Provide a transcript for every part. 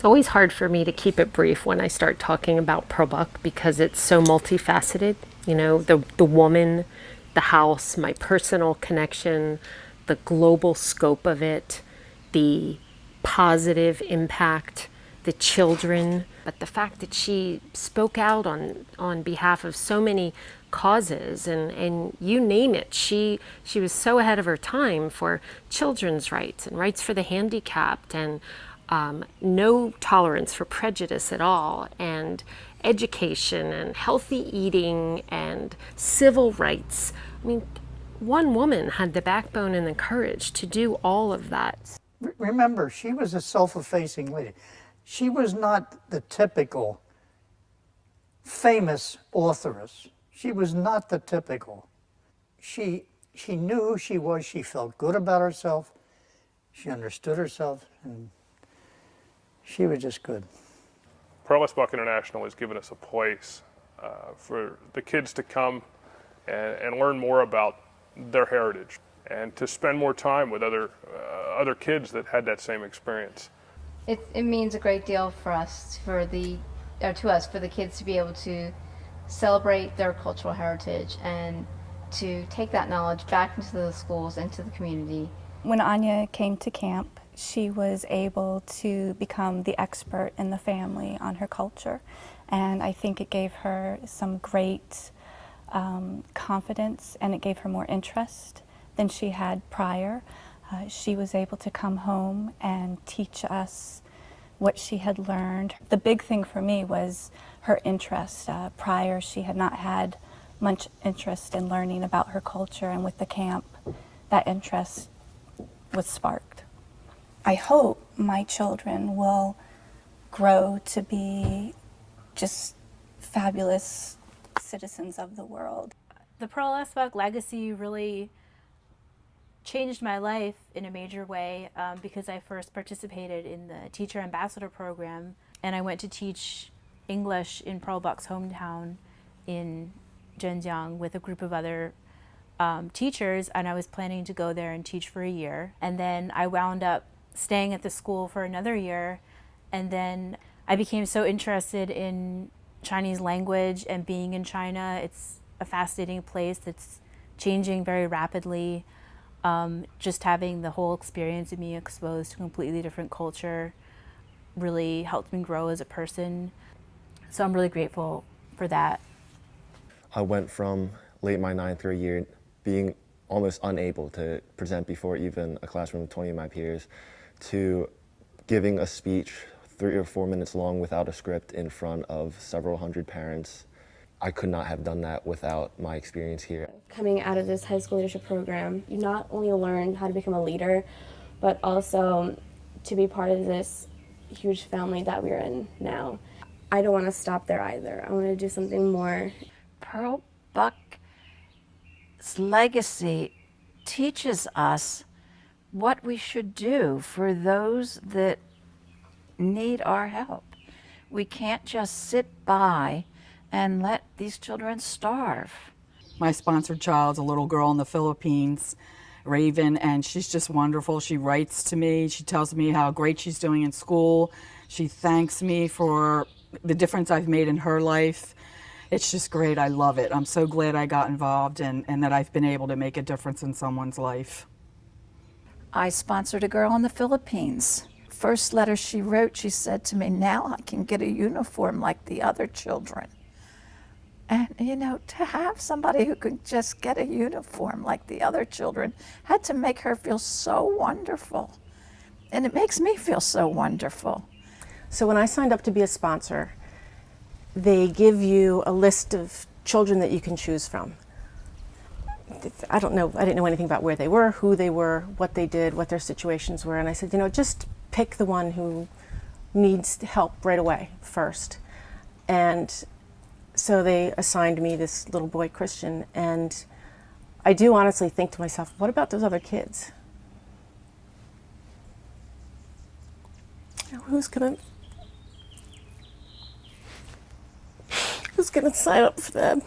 always hard for me to keep it brief when I start talking about Pearl Buck because it's so multifaceted. You know, the woman, the house, my personal connection, the global scope of it, the positive impact, the children. But the fact that she spoke out on behalf of so many causes and you name it, she was so ahead of her time for children's rights and rights for the handicapped and no tolerance for prejudice at all, and education and healthy eating and civil rights. I mean, one woman had the backbone and the courage to do all of that. Remember, she was a self-effacing lady. She was not the typical famous authoress. She was not the typical. She knew who she was. She felt good about herself. She understood herself, and she was just good. Pearl Buck International has given us a place for the kids to come and learn more about their heritage and to spend more time with other kids that had that same experience. It means a great deal for us, for the kids to be able to celebrate their cultural heritage and to take that knowledge back into the schools and to the community. When Anya came to camp, she was able to become the expert in the family on her culture, and I think it gave her some great confidence, and it gave her more interest than she had prior. She was able to come home and teach us what she had learned. The big thing for me was her interest. Prior, she had not had much interest in learning about her culture, and with the camp, that interest was sparked. I hope my children will grow to be just fabulous citizens of the world. The Pearl Buck legacy really changed my life in a major way because I first participated in the Teacher Ambassador Program, and I went to teach English in Pearl Buck's hometown in Zhenjiang with a group of other teachers, and I was planning to go there and teach for a year. And then I wound up staying at the school for another year, and then I became so interested in Chinese language and being in China. It's a fascinating place that's changing very rapidly. Just having the whole experience of being exposed to a completely different culture really helped me grow as a person. So I'm really grateful for that. I went from late my 9th grade year being almost unable to present before even a classroom of 20 of my peers to giving a speech 3 or 4 minutes long without a script in front of several hundred parents. I could not have done that without my experience here. Coming out of this high school leadership program, you not only learn how to become a leader, but also to be part of this huge family that we're in now. I don't want to stop there either. I want to do something more. Pearl Buck's legacy teaches us what we should do for those that need our help. We can't just sit by and let these children starve. My sponsored child's a little girl in the Philippines, Raven, and she's just wonderful. She writes to me. She tells me how great she's doing in school. She thanks me for the difference I've made in her life. It's just great. I love it. I'm so glad I got involved and that I've been able to make a difference in someone's life. I sponsored a girl in the Philippines. First letter she wrote, she said to me, "Now I can get a uniform like the other children." And, you know, to have somebody who could just get a uniform like the other children had to make her feel so wonderful. And it makes me feel so wonderful. So when I signed up to be a sponsor, they give you a list of children that you can choose from. I didn't know anything about where they were, who they were, what they did, what their situations were. And I said, you know, just pick the one who needs help right away first. And so they assigned me this little boy, Christian, and I do honestly think to myself, what about those other kids? You know, who's gonna sign up for them?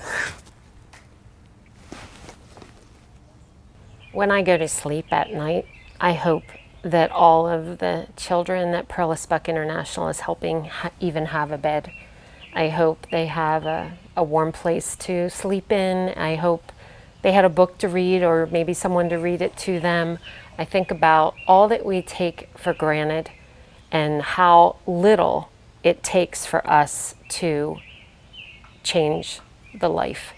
When I go to sleep at night, I hope that all of the children that Pearl Buck International is helping even have a bed. I hope they have a warm place to sleep in. I hope they had a book to read, or maybe someone to read it to them. I think about all that we take for granted and how little it takes for us to change the life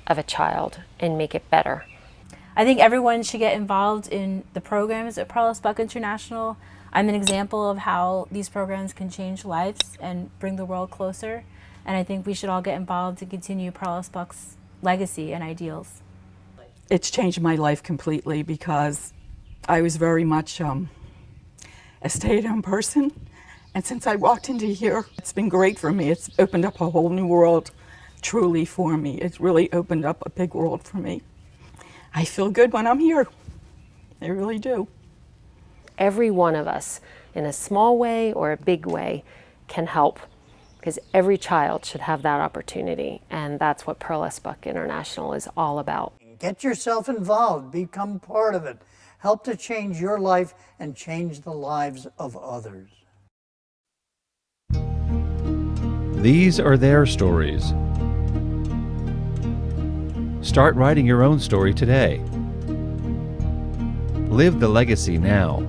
of a child and make it better. I think everyone should get involved in the programs at Pearl Buck International. I'm an example of how these programs can change lives and bring the world closer. And I think we should all get involved to continue Pearl Buck's legacy and ideals. It's changed my life completely because I was very much a stay-at-home person. And since I walked into here, it's been great for me. It's opened up a whole new world truly for me. It's really opened up a big world for me. I feel good when I'm here. I really do. Every one of us, in a small way or a big way, can help, because every child should have that opportunity. And that's what Pearl Buck International is all about. Get yourself involved, become part of it. Help to change your life and change the lives of others. These are their stories. Start writing your own story today. Live the legacy now.